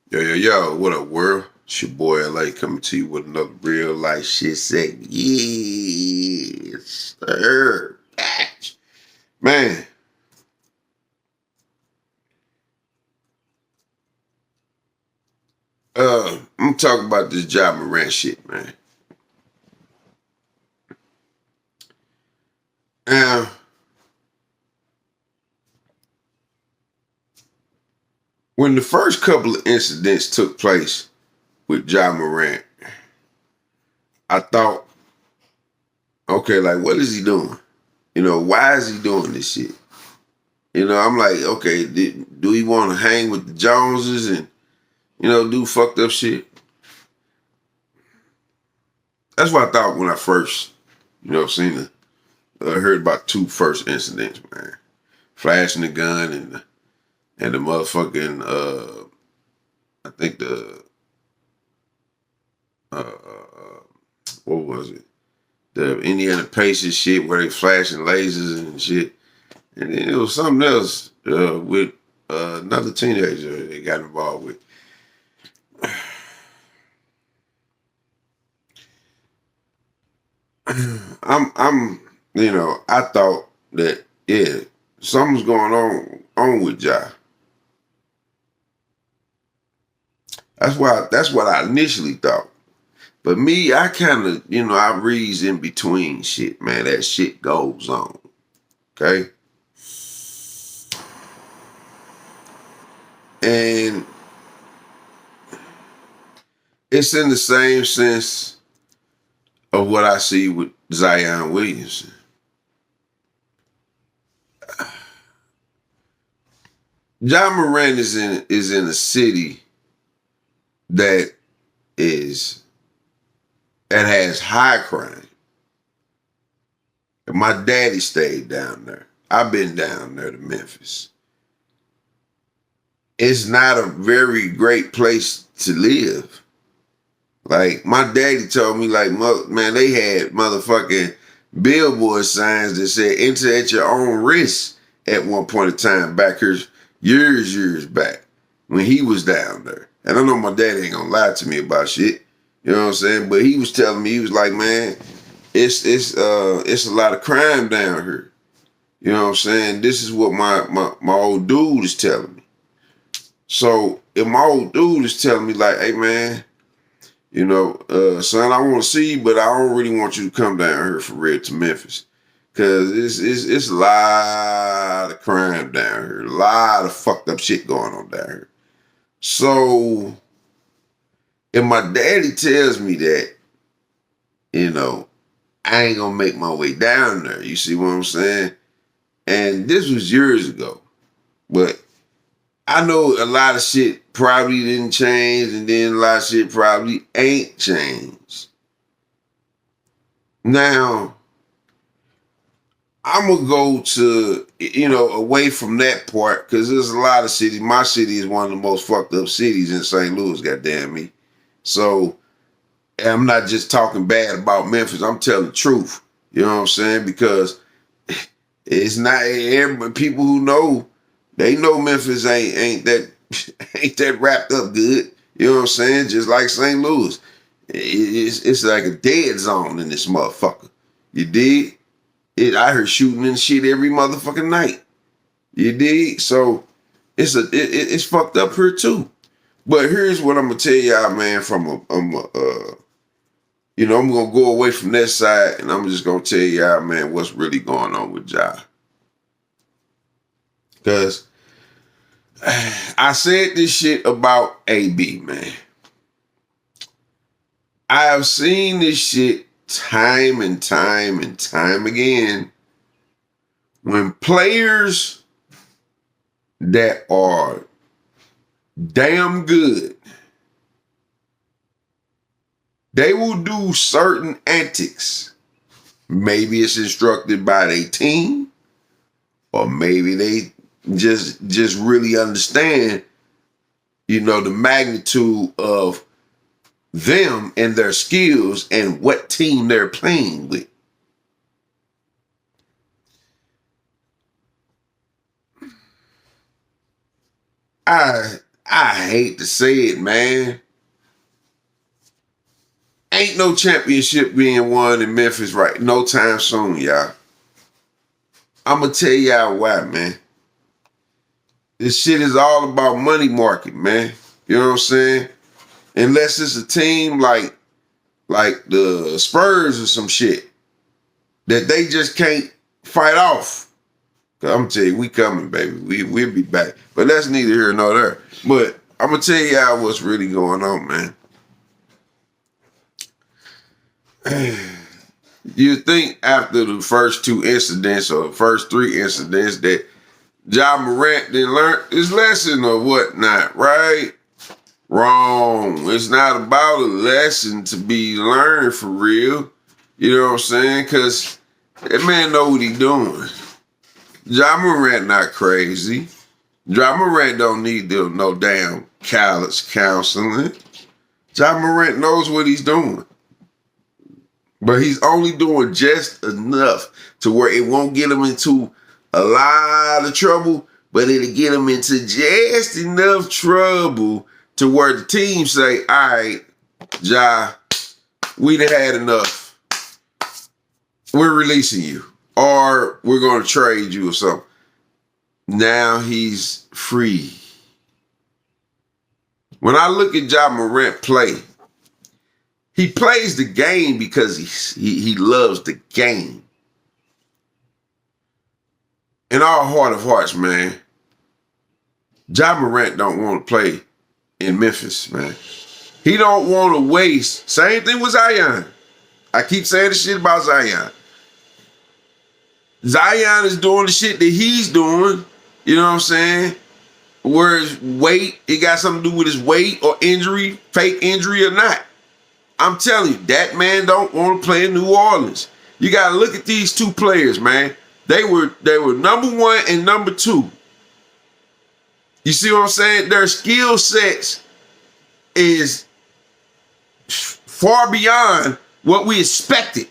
Yo, what up, world? It's your boy LA coming to you with another real life shit segment. Yes, sir. Catch. Man, I'm talking about this Ja Morant shit, man. Now, when the first couple of incidents took place with Ja Morant, I thought, okay, like, what is he doing? Why is he doing this shit? I'm like, okay, do he want to hang with the Joneses and, do fucked up shit? That's what I thought when I first, seen the heard about two first incidents, man. Flashing the gun and the motherfucking I think the what was it? The Indiana Pacers shit where they flashing lasers and shit. And then it was something else with another teenager they got involved with. I'm I thought that yeah, something's going on with Ja. That's what I initially thought. But me, I kind of, I reads in between shit, man. That shit goes on. Okay. And it's in the same sense of what I see with Zion Williamson. John Morant is in a city that is that has high crime. And my daddy stayed down there. I've been down there to Memphis. It's not a very great place to live. Like my daddy told me, like, man, they had motherfucking billboard signs that said "Enter at your own risk" at one point in time back here, years back when he was down there. And I know my daddy ain't gonna lie to me about shit. You know what I'm saying? But he was telling me, he was like, man, it's a lot of crime down here. You know what I'm saying? This is what my old dude is telling me. So if my old dude is telling me like, hey man, son, I want to see you, but I don't really want you to come down here for real to Memphis. Cause it's a lot of crime down here. A lot of fucked up shit going on down here. So if my daddy tells me that, you know, I ain't gonna make my way down there. You see what I'm saying? And this was years ago. But I know a lot of shit probably didn't change, and then a lot of shit probably ain't changed. Now, I'm gonna go to away from that part because there's a lot of cities. My city is one of the most fucked up cities in St. Louis. Goddamn me! So I'm not just talking bad about Memphis. I'm telling the truth. You know what I'm saying? Because it's not everybody. People who know, they know Memphis ain't that ain't that wrapped up good. You know what I'm saying? Just like St. Louis, it's like a dead zone in this motherfucker. You dig? I heard shooting and shit every motherfucking night. You dig? So it's fucked up here too. But here's what I'm gonna tell y'all, man. I'm gonna go away from that side, and I'm just gonna tell y'all, man, what's really going on with Ja. Cause I said this shit about AB, man. I have seen this shit time and time and time again when players that are damn good, they will do certain antics. Maybe it's instructed by their team, or maybe they just really understand, the magnitude of them and their skills and what team they're playing with. I I hate to say it, man. Ain't no championship being won in Memphis right no time soon, y'all. I'm going to tell y'all why, man. This shit is all about money market, man. You know what I'm saying? Unless it's a team like the Spurs or some shit that they just can't fight off. Cause I'm gonna tell you, we coming, baby. We'll be back. But that's neither here nor there. But I'm gonna tell y'all what's really going on, man. You think after the first two incidents or the first three incidents that Ja Morant didn't learn his lesson or whatnot, right? Wrong. It's not about a lesson to be learned for real. You know what I'm saying? Because that man know what he doing. Ja Morant not crazy. Ja Morant don't need no damn college counseling. Ja Morant knows what he's doing. But he's only doing just enough to where it won't get him into a lot of trouble, but it'll get him into just enough trouble to where the team say, all right, Ja, we done had enough. We're releasing you. Or we're going to trade you or something. Now he's free. When I look at Ja Morant play, he plays the game because he loves the game. In all heart of hearts, man, Ja Morant don't want to play in Memphis, man. He don't want to waste. Same thing with Zion. I keep saying the shit about Zion. Zion is doing the shit that he's doing. You know what I'm saying? Where his weight, it got something to do with his weight or injury, fake injury or not. I'm telling you, that man don't want to play in New Orleans. You got to look at these two players, man. They were number one and number two. You see what I'm saying? Their skill sets is far beyond what we expected.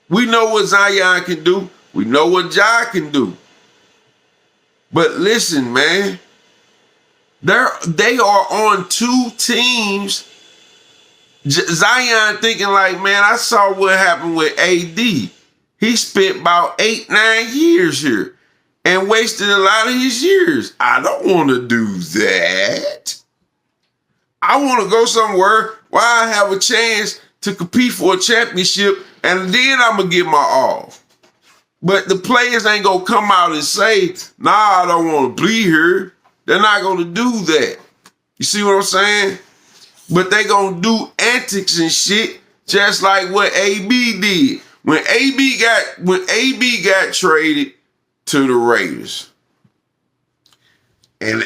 We know what Zion can do. We know what Ja can do. But listen, man, they are on two teams. Zion thinking like, man, I saw what happened with AD. He spent about 8-9 years here and wasted a lot of his years. I don't want to do that. I want to go somewhere where I have a chance to compete for a championship, and then I'm going to get my all. But the players ain't going to come out and say, nah, I don't want to be here. They're not going to do that. You see what I'm saying? But they going to do antics and shit just like what AB did. When AB got traded to the Raiders, and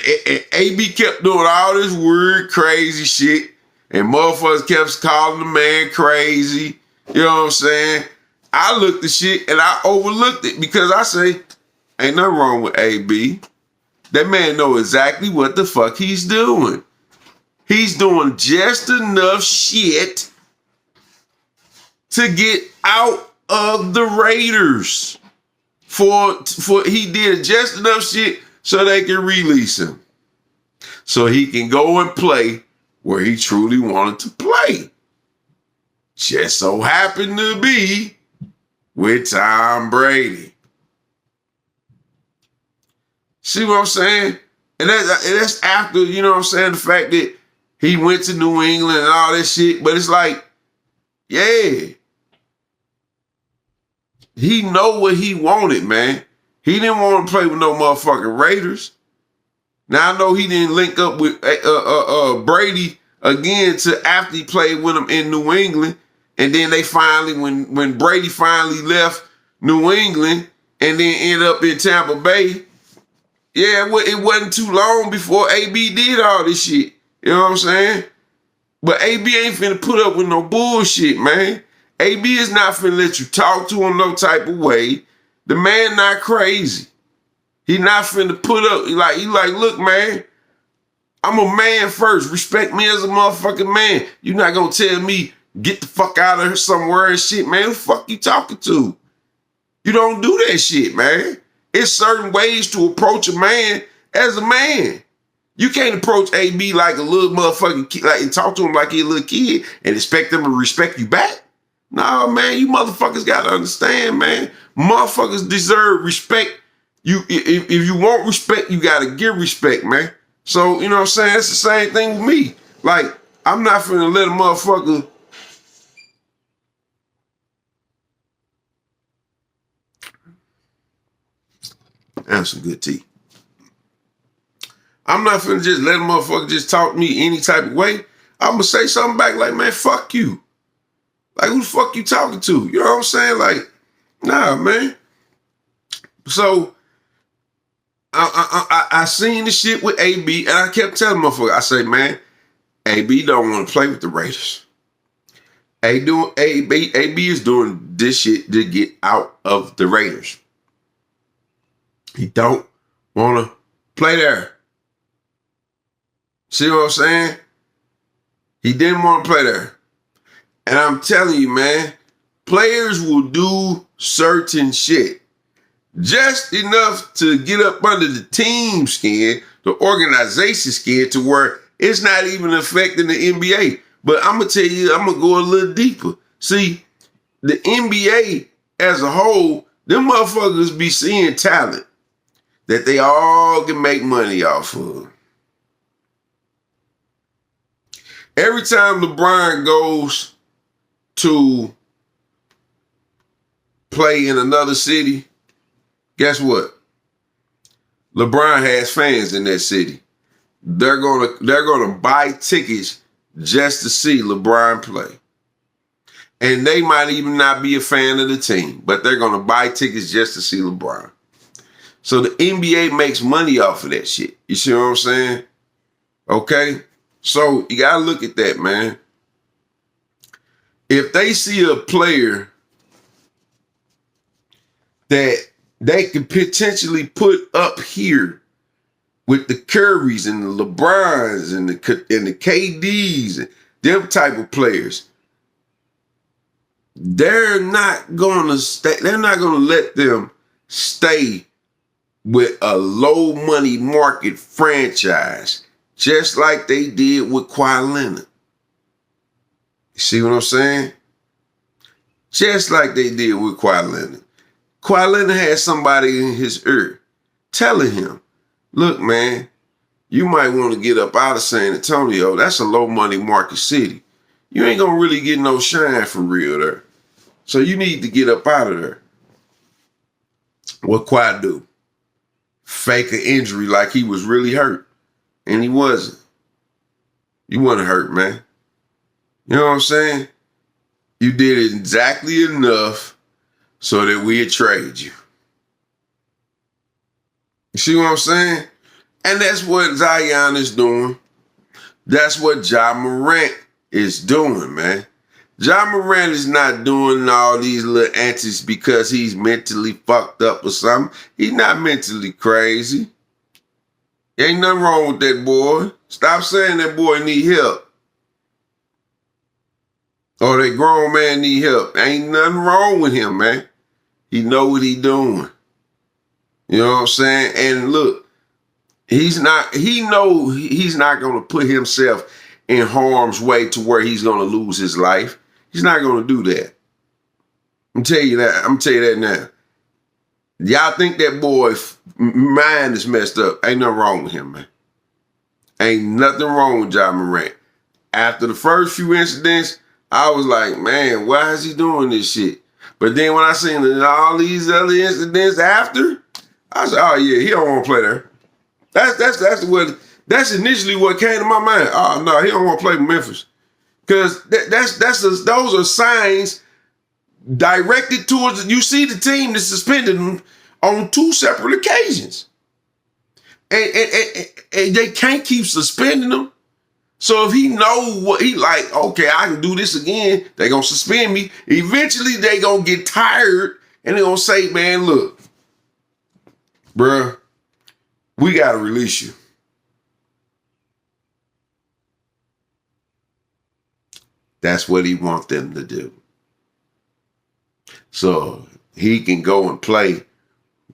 AB kept doing all this weird, crazy shit, and motherfuckers kept calling the man crazy. You know what I'm saying? I looked at shit and I overlooked it because I say, ain't nothing wrong with AB. That man know exactly what the fuck he's doing. He's doing just enough shit to get out of the Raiders. For he did just enough shit so they can release him. So he can go and play where he truly wanted to play. Just so happened to be with Tom Brady. See what I'm saying? And that's after, you know what I'm saying, the fact that he went to New England and all that shit. But it's like, yeah. He know what he wanted, man. He didn't want to play with no motherfucking Raiders. Now I know he didn't link up with Brady again to after he played with him in New England. And then they finally, when Brady finally left New England and then ended up in Tampa Bay, yeah, it wasn't too long before AB did all this shit. You know what I'm saying? But AB ain't finna put up with no bullshit, man. AB is not finna let you talk to him no type of way. The man not crazy. He not finna put up, he like, look, man, I'm a man first. Respect me as a motherfucking man. You not gonna tell me, get the fuck out of here somewhere and shit, man. Who the fuck you talking to? You don't do that shit, man. It's certain ways to approach a man as a man. You can't approach AB like a little motherfucking kid, like, and talk to him like he's a little kid and expect them to respect you back. No, man, you motherfuckers got to understand, man. Motherfuckers deserve respect. If you want respect, you got to give respect, man. So, you know what I'm saying? It's the same thing with me. Like, I'm not finna let a motherfucker have some good tea. I'm not finna just let a motherfucker just talk to me any type of way. I'm gonna say something back like, man, fuck you. Like, who the fuck you talking to? You know what I'm saying? Like, nah, man. So, I seen the shit with AB, and I kept telling motherfucker, I say, man, AB don't want to play with the Raiders. AB is doing this shit to get out of the Raiders. He don't want to play there. See what I'm saying? He didn't want to play there. And I'm telling you, man, players will do certain shit just enough to get up under the team skin, the organization skin, to where it's not even affecting the NBA. But I'm going to tell you, I'm going to go a little deeper. See, the NBA as a whole, them motherfuckers be seeing talent that they all can make money off of. Every time LeBron goes to play in another city, guess what? LeBron has fans in that city. They're gonna buy tickets just to see LeBron play. And they might even not be a fan of the team, but they're gonna buy tickets just to see LeBron. So the NBA makes money off of that shit. You see what I'm saying? Okay? So you gotta look at that, man. If they see a player that they could potentially put up here with the Currys and the LeBrons and the KDs and them type of players, they're not gonna stay. They're not gonna let them stay with a low money market franchise, just like they did with Kawhi Leonard. You see what I'm saying? Just like they did with Kawhi Leonard. Kawhi Leonard had somebody in his ear telling him, look, man, you might want to get up out of San Antonio. That's a low money market city. You ain't going to really get no shine for real there. So you need to get up out of there. What Kawhi do? Fake an injury like he was really hurt. And he wasn't. You wasn't hurt, man. You know what I'm saying? You did it exactly enough so that we'd trade you. You see what I'm saying? And that's what Zion is doing. That's what Ja Morant is doing, man. Ja Morant is not doing all these little antics because he's mentally fucked up or something. He's not mentally crazy. Ain't nothing wrong with that boy. Stop saying that boy need help. Or that grown man need help. Ain't nothing wrong with him, man. He know what he doing. You know what I'm saying? And look, he know he's not going to put himself in harm's way to where he's going to lose his life. He's not going to do that. I'm tell you that. I'm tell you that now. Y'all think that boy's mind is messed up. Ain't nothing wrong with him, man. Ain't nothing wrong with Ja Morant. After the first few incidents, I was like, man, why is he doing this shit? But then when I seen all these other incidents after, I said, oh yeah, he don't want to play there. That's initially what came to my mind. Oh no, he don't want to play with Memphis. Because those are signs directed towards, you see the team that suspended him on 2 separate occasions. And they can't keep suspending him. So if he know what he like, okay, I can do this again, they gonna suspend me. Eventually they gonna get tired and they gonna say, man, look, bruh, we gotta release you. That's what he wants them to do. So he can go and play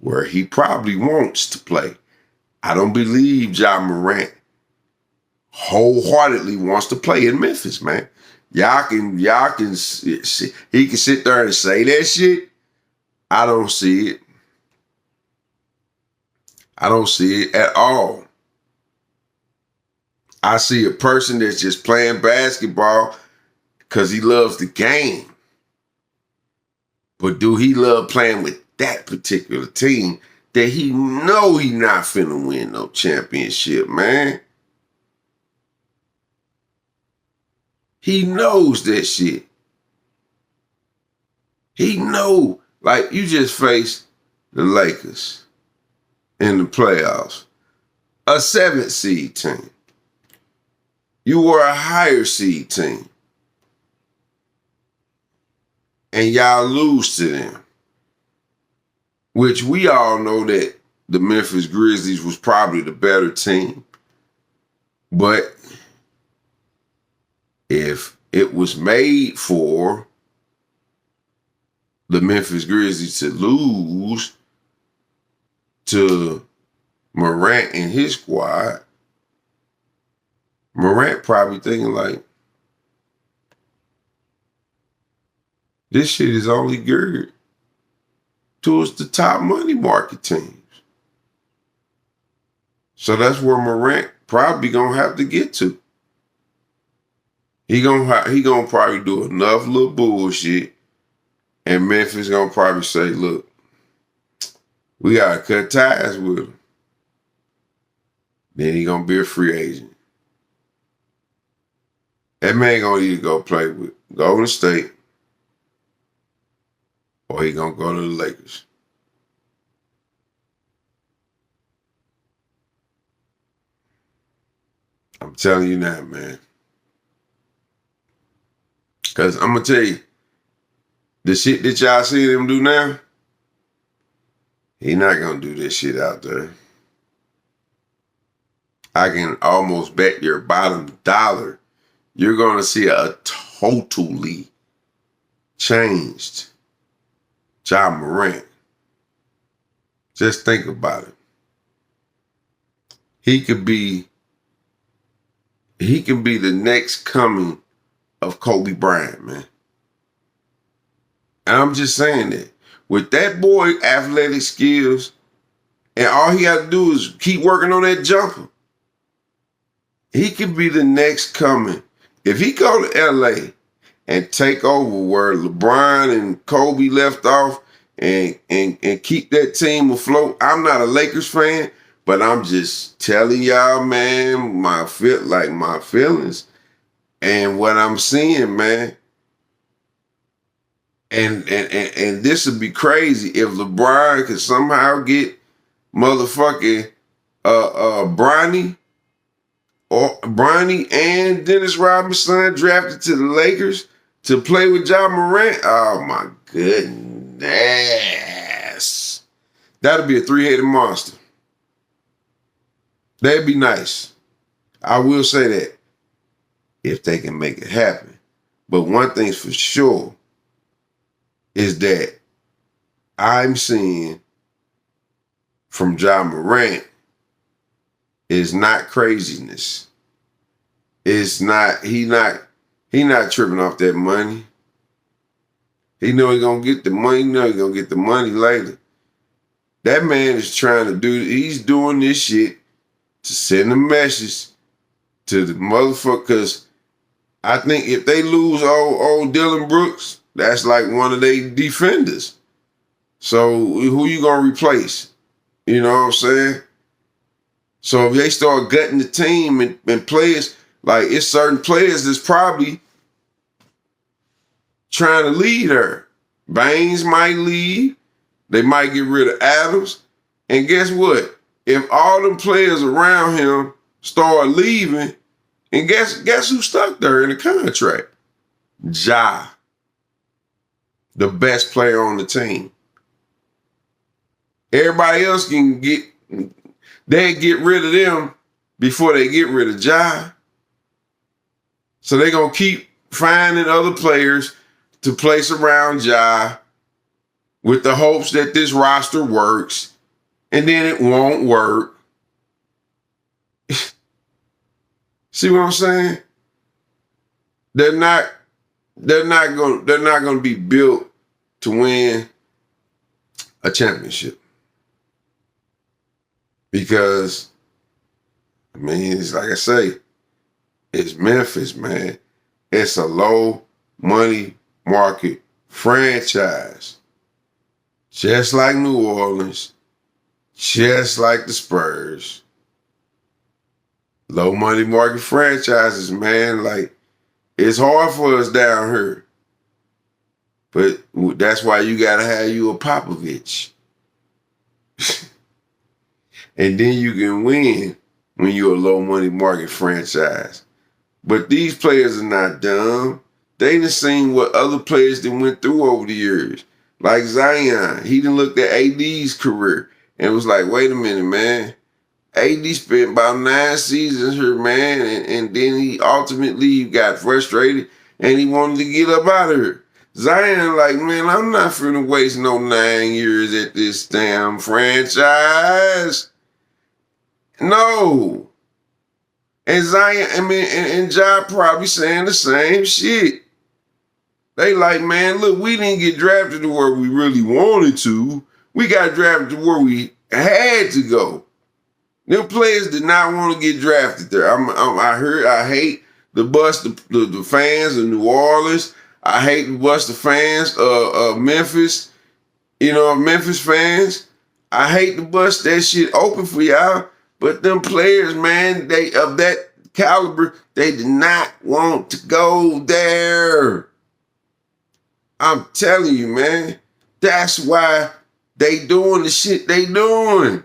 where he probably wants to play. I don't believe Ja Morant wholeheartedly wants to play in Memphis, man. He can sit there and say that shit. I don't see it. I don't see it at all. I see a person that's just playing basketball because he loves the game. But do he love playing with that particular team that he know he not finna win no championship, man? He knows that shit. He know. Like, you just faced the Lakers in the playoffs. A 7th seed team. You were a higher seed team. And y'all lose to them. Which we all know that the Memphis Grizzlies was probably the better team. But if it was made for the Memphis Grizzlies to lose to Morant and his squad, Morant probably thinking like, this shit is only geared towards the top money market teams. So that's where Morant probably gonna have to get to. He gonna probably do enough little bullshit, and Memphis gonna probably say, look, we gotta cut ties with him. Then he gonna be a free agent. That man gonna either go play with Golden State or he gonna go to the Lakers. I'm telling you that, man. Because I'm going to tell you, the shit that y'all see him do now, he not going to do this shit out there. I can almost bet your bottom dollar you're going to see a totally changed Ja Morant. Just think about it. He can be the next coming of Kobe Bryant, man. And I'm just saying that. With that boy athletic skills, and all he got to do is keep working on that jumper, he could be the next coming. If he go to LA and take over where LeBron and Kobe left off and keep that team afloat, I'm not a Lakers fan, but I'm just telling y'all, man, my feelings and what I'm seeing, man. And this would be crazy if LeBron could somehow get motherfucking Bronny and Dennis Rodman's son drafted to the Lakers to play with Ja Morant. Oh my goodness. That'd be a three-headed monster. That'd be nice. I will say that. If they can make it happen. But one thing's for sure is that I'm seeing from Ja Morant is not craziness. It's not, he not tripping off that money. He know he gonna get the money, later. That man is he's doing this shit to send a message to the motherfucker, because I think if they lose old Dylan Brooks, that's like one of their defenders. So who you gonna replace? You know what I'm saying? So if they start gutting the team and players, like it's certain players that's probably trying to lead her. Baines might leave. They might get rid of Adams. And guess what? If all them players around him start leaving, and guess who stuck there in the contract? Ja. The best player on the team. Everybody else they get rid of them before they get rid of Ja. So they're going to keep finding other players to place around Ja with the hopes that this roster works, and then it won't work. See what I'm saying? They're not gonna be built to win a championship. Because I mean, it's like I say, it's Memphis, man. It's a low money market franchise. Just like New Orleans, just like the Spurs. Low money market franchises, man. Like, it's hard for us down here. But that's why you gotta have you a Popovich. And then you can win when you're a low money market franchise. But these players are not dumb. They done seen what other players that went through over the years. Like Zion, he done looked at AD's career and was like, wait a minute, man. AD spent about 9 seasons here, man, and then he ultimately got frustrated and he wanted to get up out of here. Zion, like, man, I'm not finna waste no 9 years at this damn franchise. No. And Zion, I mean, and Ja probably saying the same shit. They like, man, look, we didn't get drafted to where we really wanted to. We got drafted to where we had to go. Them players did not want to get drafted there. I hate to bust the fans of New Orleans. I hate to bust the fans of Memphis. You know, Memphis fans. I hate to bust that shit open for y'all. But them players, man, they of that caliber, they did not want to go there. I'm telling you, man. That's why they doing the shit they doing.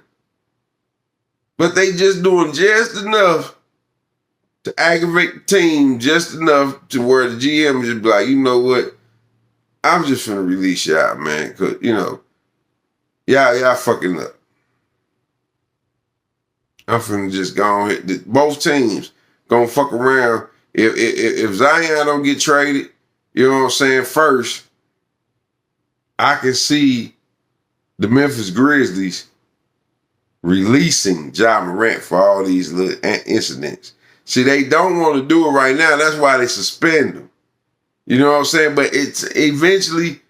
But they just doing just enough to aggravate the team, just enough to where the GM just be like, you know what? I'm just finna release y'all, man. Cause, you know, y'all fucking up. I'm finna just go on here. Both teams gonna fuck around. If Zion don't get traded, you know what I'm saying, first, I can see the Memphis Grizzlies releasing Ja Morant for all these little incidents. See, they don't want to do it right now. That's why they suspend them. You know what I'm saying? But it's eventually,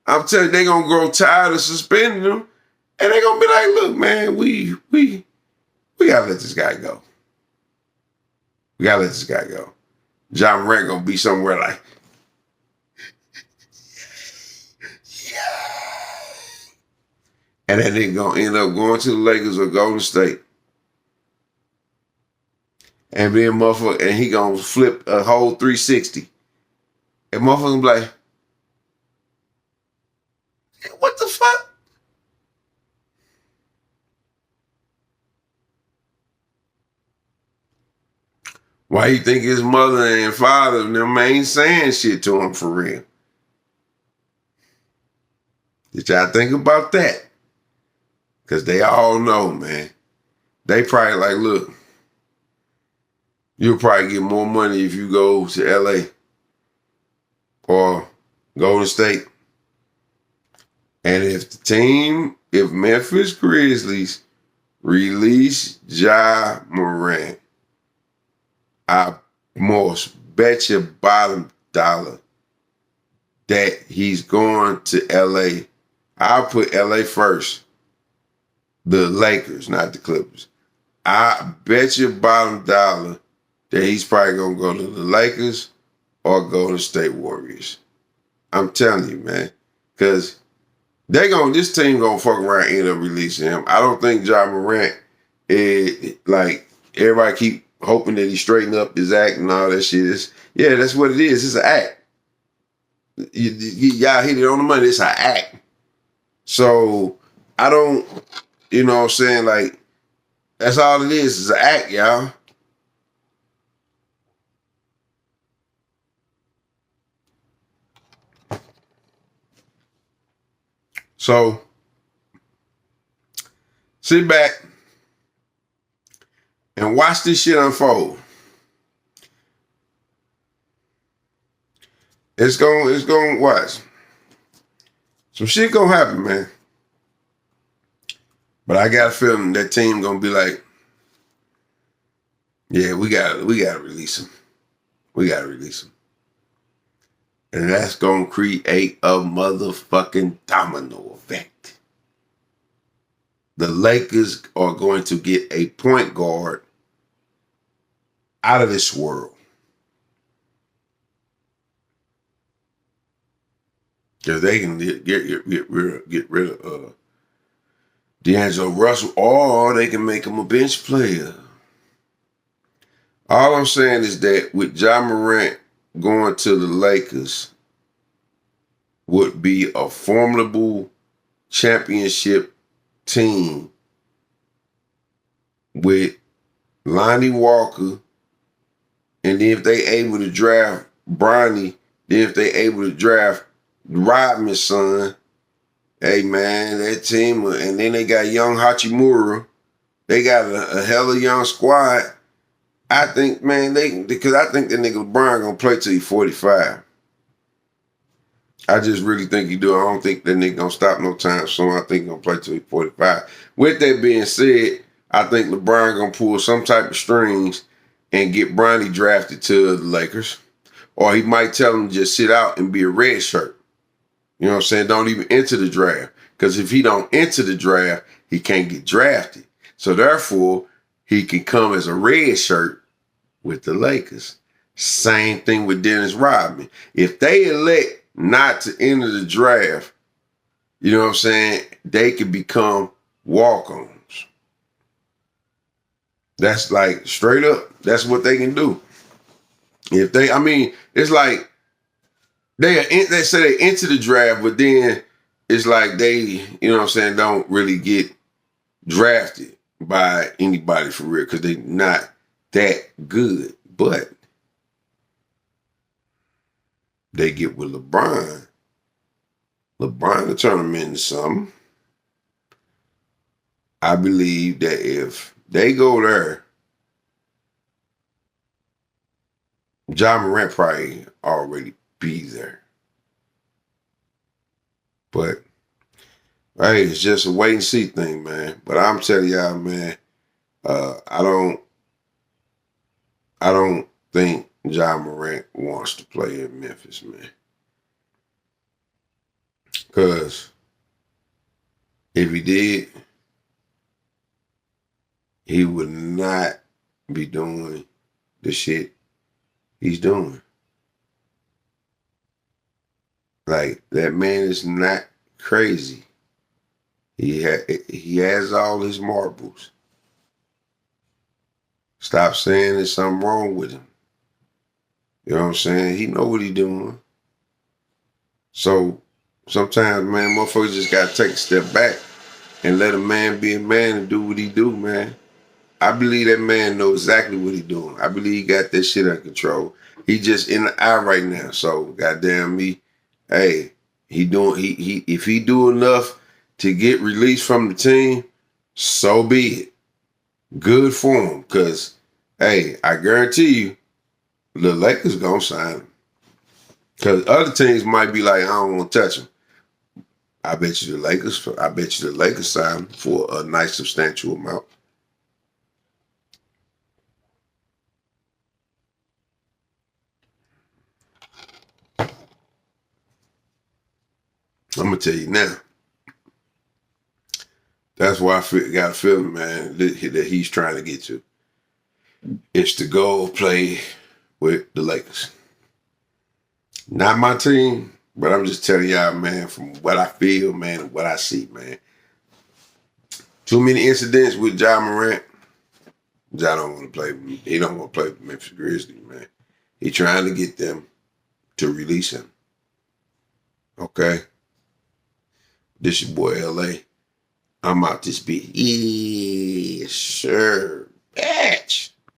I'm telling you, they're going to grow tired of suspending them. And they're going to be like, look, man, we got to let this guy go. We got to let this guy go. Ja Morant going to be somewhere like, and then they're going to end up going to the Lakers or Golden State. And being motherfucker, and he going to flip a whole 360. And motherfucker be like, what the fuck? Why you think his mother and father and them ain't saying shit to him for real? Did y'all think about that? Because they all know, man. They probably like, look, you'll probably get more money if you go to LA or Golden State. And if Memphis Grizzlies release Ja Morant, I most bet your bottom dollar that he's going to LA. I'll put LA first. The Lakers, not the Clippers. I bet your bottom dollar that he's probably going to go to the Lakers or Golden State Warriors. I'm telling you, man. Because this team going to fuck around and end up releasing him. I don't think Ja Morant, like, everybody keep hoping that he straighten up his act and all that shit. Yeah, that's what it is. It's an act. Y'all hit it on the money. It's an act. So, I don't, you know what I'm saying? Like, that's all it is an act, y'all. So, sit back and watch this shit unfold. It's going watch. Some shit gonna happen, man. But I got a feeling that team gonna be like, Yeah, we gotta release him. We gotta release him. And that's gonna create a motherfucking domino effect. The Lakers are going to get a point guard out of this world. Because they can get rid of D'Angelo Russell, or they can make him a bench player. All I'm saying is that with Ja Morant going to the Lakers would be a formidable championship team with Lonnie Walker, and then if they able to draft Bronny, then if they able to draft Rodman's son, hey man, that team, and then they got young Hachimura, they got a hella young squad. I think, man, because I think that nigga LeBron gonna play till he's 45. I just really think he do. I don't think that nigga gonna stop no time soon. I think he gonna play till he's 45. With that being said, I think LeBron gonna pull some type of strings and get Bronny drafted to the Lakers. Or he might tell him to just sit out and be a red shirt. You know what I'm saying? Don't even enter the draft. Because if he don't enter the draft, he can't get drafted. So therefore, he can come as a red shirt with the Lakers. Same thing with Dennis Rodman. If they elect not to enter the draft, you know what I'm saying, they can become walk-ons. That's like straight up. That's what they can do. If they, I mean, it's like they say they enter the draft, but then it's like they, you know what I'm saying, don't really get drafted by anybody for real because they not that good. But they get with LeBron. LeBron will turn them into something. I believe that if they go there, Ja Morant probably already be there. But hey, it's just a wait and see thing, man. But I'm telling y'all, man, I don't think Ja Morant wants to play in Memphis, man. Because if he did, he would not be doing the shit he's doing. Like, that man is not crazy. He has all his marbles. Stop saying there's something wrong with him. You know what I'm saying? He know what he doing. So sometimes, man, motherfuckers just gotta take a step back and let a man be a man and do what he do, man. I believe that man knows exactly what he doing. I believe he got that shit under control. He just in the eye right now. So goddamn me, hey, he if he do enough to get released from the team, so be it. Good for him, cause hey, I guarantee you, the Lakers gonna sign him. Cause other teams might be like, I don't want to touch him. I bet you the Lakers sign him for a nice substantial amount. I'm gonna tell you now. That's why got a feeling, man, that he's trying to get to. It's to go play with the Lakers. Not my team, but I'm just telling y'all, man, from what I feel, man, and what I see, man. Too many incidents with Ja Morant. Ja don't want to play. He don't want to play with Memphis Grizzlies, man. He trying to get them to release him. Okay? This your boy LA. I'm out this bitch. Yeah, sure. Bitch.